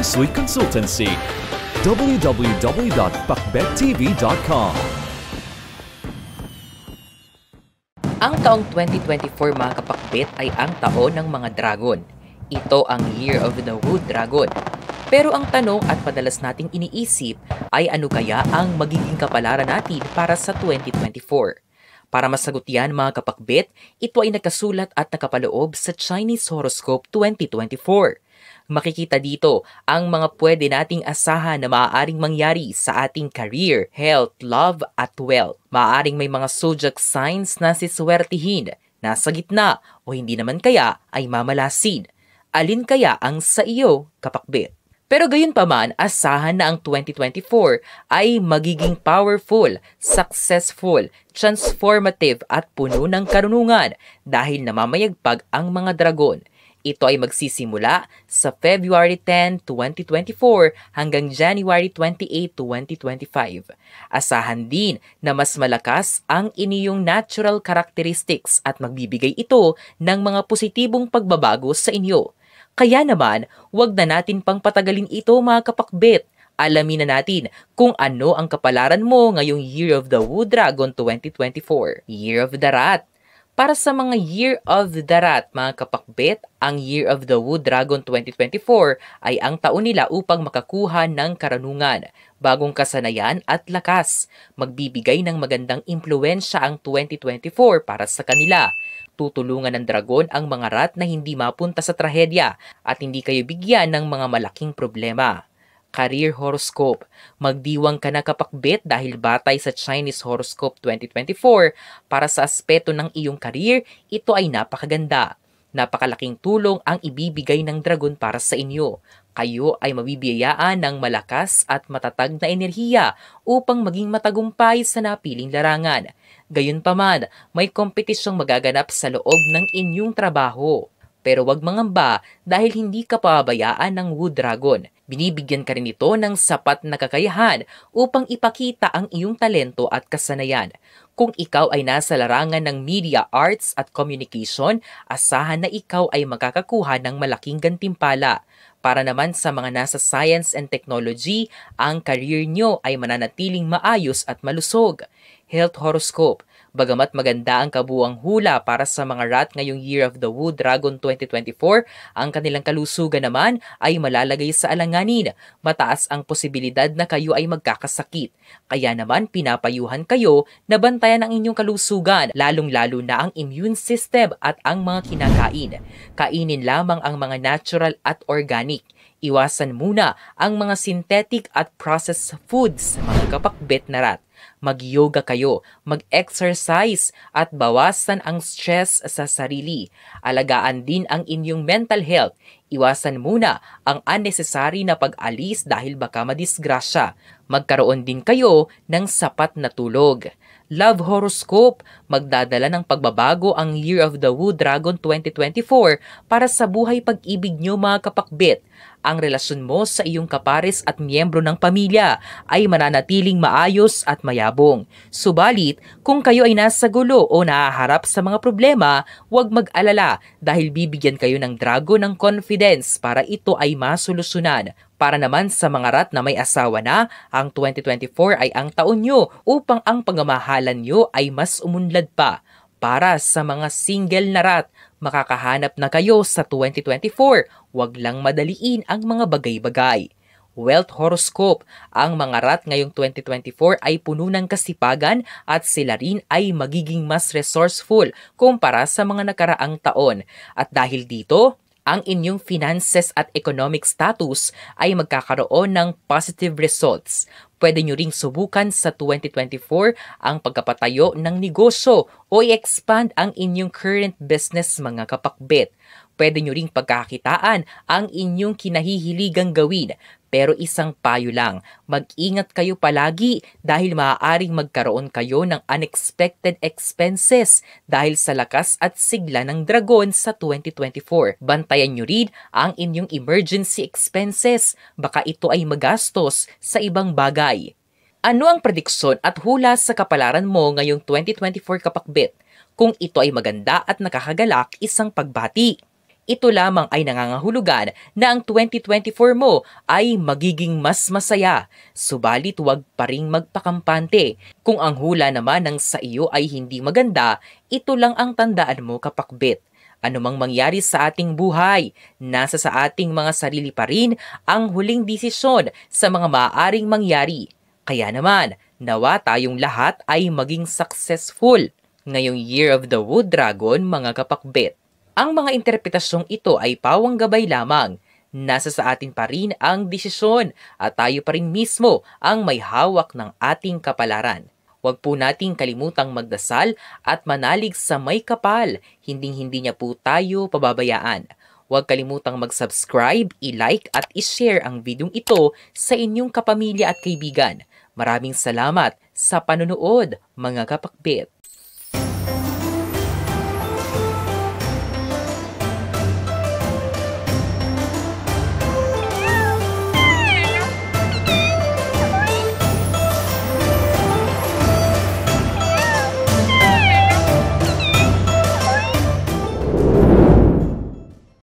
Suite Consultancy. www.pakbettv.com. Ang taong 2024 mga kapakbet ay ang taon ng mga dragon. Ito ang Year of the Wood Dragon. Pero ang tanong at madalas nating iniisip ay ano kaya ang magiging kapalaran natin para sa 2024? Para masagot yan mga kapakbet, ito ay nakasulat at nakapaloob sa Chinese Horoscope 2024. Makikita dito ang mga pwede nating asahan na maaaring mangyari sa ating career, health, love at wealth. Maaaring may mga zodiac signs na siswertihin, nasa gitna o hindi naman kaya ay mamalasin. Alin kaya ang sa iyo, kapakbet? Pero gayon pa man, asahan na ang 2024 ay magiging powerful, successful, transformative at puno ng karunungan dahil namamayagpag ang mga dragon. Ito ay magsisimula sa February 10, 2024 hanggang January 28, 2025. Asahan din na mas malakas ang inyong natural characteristics at magbibigay ito ng mga positibong pagbabago sa inyo. Kaya naman, huwag na natin pang patagalin ito mga kapakbet. Alamin na natin kung ano ang kapalaran mo ngayong Year of the Wood Dragon 2024. Year of the Rat. Para sa mga Year of the Rat, mga kapakbet, ang Year of the Wood Dragon 2024 ay ang taon nila upang makakuha ng karunungan, bagong kasanayan at lakas. Magbibigay ng magandang impluensya ang 2024 para sa kanila. Tutulungan ng dragon ang mga rat na hindi mapunta sa trahedya at hindi kayo bigyan ng mga malaking problema. Career Horoscope. Magdiwang ka na kapakbet dahil batay sa Chinese Horoscope 2024 para sa aspeto ng iyong career, ito ay napakaganda. Napakalaking tulong ang ibibigay ng dragon para sa inyo. Kayo ay mabibiyayaan ng malakas at matatag na enerhiya upang maging matagumpay sa napiling larangan. Gayunpaman, may kompetisyong magaganap sa loob ng inyong trabaho. Pero wag mangamba dahil hindi ka pababayaan ng Wood Dragon. Binibigyan ka rin ito ng sapat na kakayahan upang ipakita ang iyong talento at kasanayan. Kung ikaw ay nasa larangan ng media, arts at communication, asahan na ikaw ay makakakuha ng malaking gantimpala. Para naman sa mga nasa science and technology, ang career nyo ay mananatiling maayos at malusog. Health Horoscope. Bagamat maganda ang kabuang hula para sa mga rat ngayong Year of the Wood Dragon 2024, ang kanilang kalusugan naman ay malalagay sa alanganin. Mataas ang posibilidad na kayo ay magkakasakit. Kaya naman pinapayuhan kayo na bantayan ang inyong kalusugan, lalong-lalo na ang immune system at ang mga kinakain. Kainin lamang ang mga natural at organic. Iwasan muna ang mga synthetic at processed foods, mga kapakbet na rat. Mag-yoga kayo, mag-exercise at bawasan ang stress sa sarili. Alagaan din ang inyong mental health. Iwasan muna ang unnecessary na pag-alis dahil baka madisgrasya. Magkaroon din kayo ng sapat na tulog. Love Horoscope. Magdadala ng pagbabago ang Year of the Wood Dragon 2024 para sa buhay pag-ibig nyo mga kapakbet. Ang relasyon mo sa iyong kapares at miyembro ng pamilya ay mananatiling maayos at mayabong. Subalit, kung kayo ay nasa gulo o nahaharap sa mga problema, huwag mag-alala dahil bibigyan kayo ng dragon ng confidence para ito ay masolusyonan. Para naman sa mga rat na may asawa na, ang 2024 ay ang taon nyo upang ang pagmamahalan nyo ay mas umunlad pa. Para sa mga single na rat, makakahanap na kayo sa 2024. Huwag lang madaliin ang mga bagay-bagay. Wealth Horoscope. Ang mga rat ngayong 2024 ay puno ng kasipagan at sila rin ay magiging mas resourceful kumpara sa mga nakaraang taon. At dahil dito, ang inyong finances at economic status ay magkakaroon ng positive results. Pwede nyo ring subukan sa 2024 ang pagkapatayo ng negosyo o i-expand ang inyong current business mga kapakbet. Pwede nyo ring pagkakitaan ang inyong kinahihiligang gawin. Pero isang payo lang, mag-ingat kayo palagi dahil maaaring magkaroon kayo ng unexpected expenses dahil sa lakas at sigla ng dragon sa 2024. Bantayan nyo rin ang inyong emergency expenses, baka ito ay magastos sa ibang bagay. Ano ang prediksyon at hula sa kapalaran mo ngayong 2024 kapakbet? Kung ito ay maganda at nakakagalak, isang pagbati. Ito lamang ay nangangahulugan na ang 2024 mo ay magiging mas masaya. Subalit huwag pa ring magpakampante. Kung ang hula naman ng sa iyo ay hindi maganda, ito lang ang tandaan mo, kapakbit. Ano mang mangyari sa ating buhay, nasa sa ating mga sarili pa rin ang huling desisyon sa mga maaaring mangyari. Kaya naman, nawa tayong lahat ay maging successful ngayong Year of the Wood Dragon, mga kapakbit. Ang mga interpretasyong ito ay pawang gabay lamang. Nasa sa atin pa rin ang desisyon at tayo pa rin mismo ang may hawak ng ating kapalaran. Huwag po nating kalimutang magdasal at manalig sa may kapal. Hinding-hindi niya po tayo pababayaan. Huwag kalimutang mag-subscribe, i-like at i-share ang videong ito sa inyong kapamilya at kaibigan. Maraming salamat sa panonood, mga kapakbit.